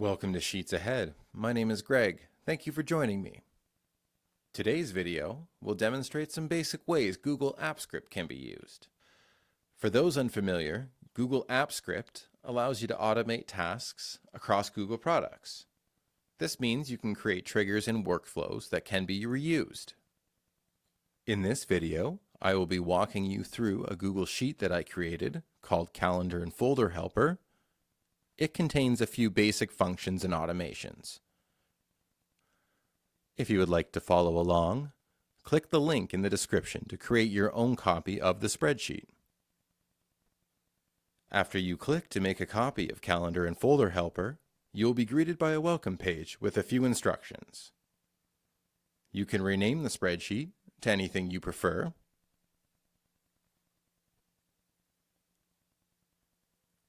Welcome to Sheets Ahead. My name is Greg. Thank you for joining me. Today's video will demonstrate some basic ways Google Apps Script can be used. For those unfamiliar, Google Apps Script allows you to automate tasks across Google products. This means you can create triggers and workflows that can be reused. In this video, I will be walking you through a Google Sheet that I created called Calendar and Folder Helper. It contains a few basic functions and automations. If you would like to follow along, click the link in the description to create your own copy of the spreadsheet. After you click to make a copy of Calendar and Folder Helper, you will be greeted by a welcome page with a few instructions. You can rename the spreadsheet to anything you prefer.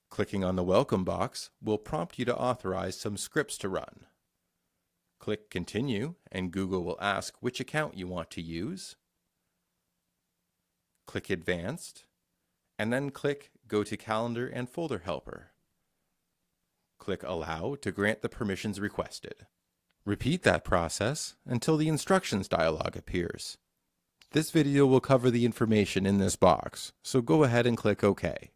Clicking on the welcome box will prompt you to authorize some scripts to run. Click Continue and Google will ask which account you want to use. Click Advanced and then click Go to Calendar and Folder Helper. Click Allow to grant the permissions requested. Repeat that process until the instructions dialog appears. This video will cover the information in this box, so go ahead and click OK.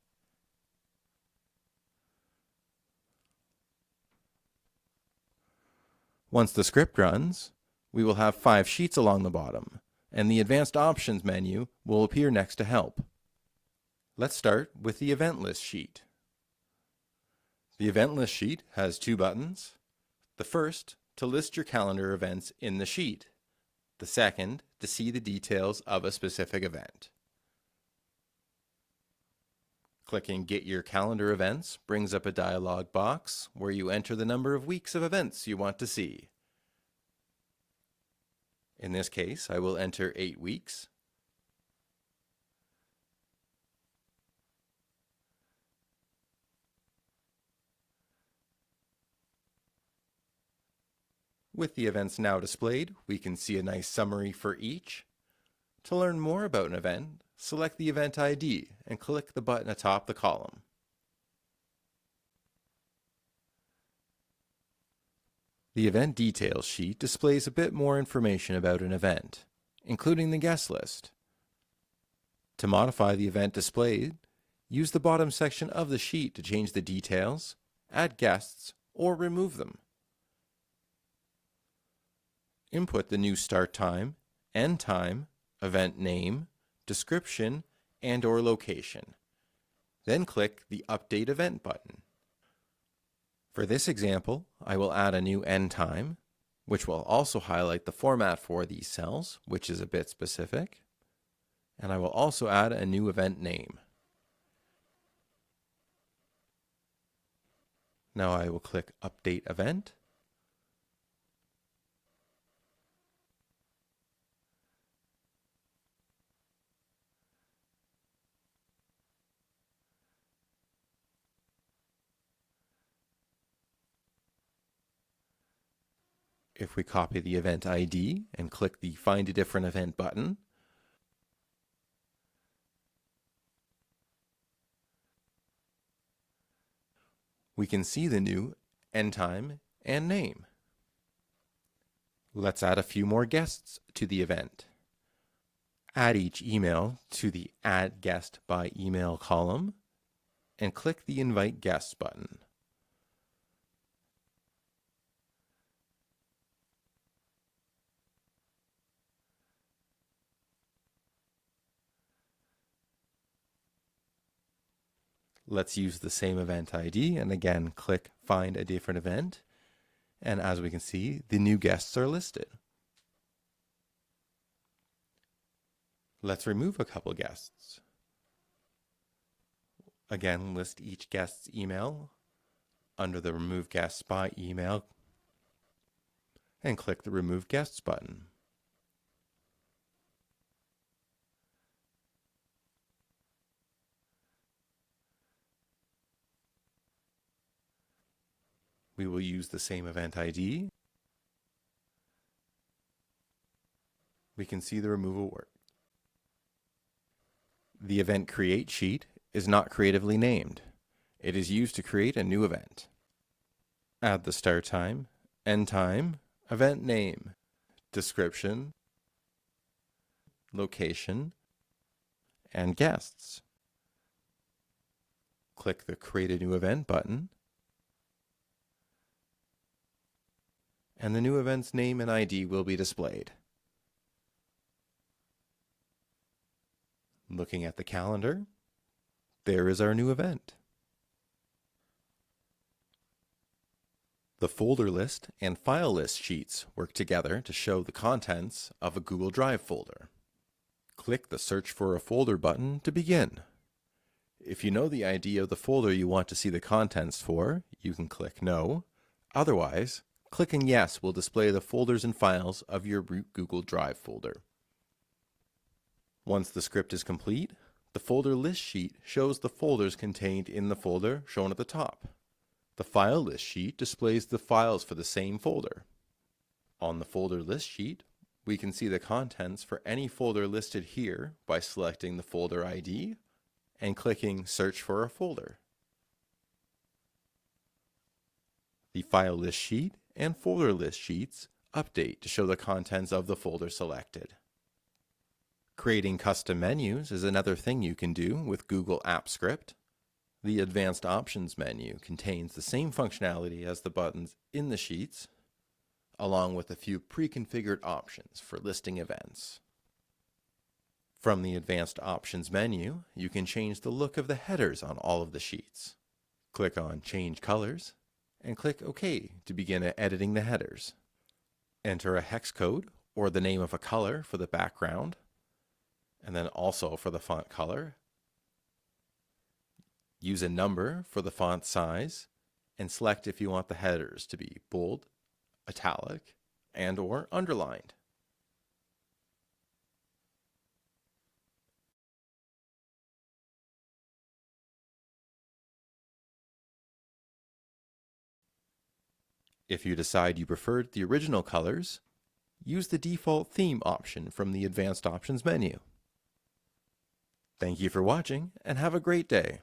Once the script runs, we will have 5 sheets along the bottom, and the Advanced Options menu will appear next to Help. Let's start with the Event List sheet. The Event List sheet has 2 buttons. The first, to list your calendar events in the sheet. The second, to see the details of a specific event. Clicking Get Your Calendar Events brings up a dialog box where you enter the number of weeks of events you want to see. In this case, I will enter 8 weeks. With the events now displayed, we can see a nice summary for each. To learn more about an event, select the event ID and click the button atop the column. The Event Details sheet displays a bit more information about an event, including the guest list. To modify the event displayed, use the bottom section of the sheet to change the details, add guests, or remove them. Input the new start time, end time, event name, description, and/or location. Then click the Update Event button. For this example, I will add a new end time, which will also highlight the format for these cells, which is a bit specific. And I will also add a new event name. Now I will click Update Event. If we copy the event ID and click the Find a Different Event button, we can see the new end time and name. Let's add a few more guests to the event. Add each email to the Add Guest by Email column and click the Invite Guests button. Let's use the same event ID and again click Find a Different Event. And as we can see, the new guests are listed. Let's remove a couple guests. Again, list each guest's email under the Remove Guests by Email and click the Remove Guests button. We will use the same event ID. We can see the removal work. The Event Create sheet is not creatively named. It is used to create a new event. Add the start time, end time, event name, description, location, and guests. Click the Create a New Event button, and the new event's name and ID will be displayed. Looking at the calendar, there is our new event. The folder list and file list sheets work together to show the contents of a Google Drive folder. Click the Search for a Folder button to begin. If you know the ID of the folder you want to see the contents for, you can click No. Otherwise, clicking Yes will display the folders and files of your root Google Drive folder. Once the script is complete, the folder list sheet shows the folders contained in the folder shown at the top. The file list sheet displays the files for the same folder. On the folder list sheet, we can see the contents for any folder listed here by selecting the folder ID and clicking Search for a folder. The file list sheet and folder list sheets update to show the contents of the folder selected. Creating custom menus is another thing you can do with Google Apps Script. The Advanced Options menu contains the same functionality as the buttons in the sheets, along with a few pre-configured options for listing events. From the Advanced Options menu, you can change the look of the headers on all of the sheets. Click on Change Colors, and click OK to begin editing the headers. Enter a hex code or the name of a color for the background, and then also for the font color. Use a number for the font size, and select if you want the headers to be bold, italic, and/or underlined. If you decide you preferred the original colors, use the default theme option from the Advanced Options menu. Thank you for watching, and have a great day.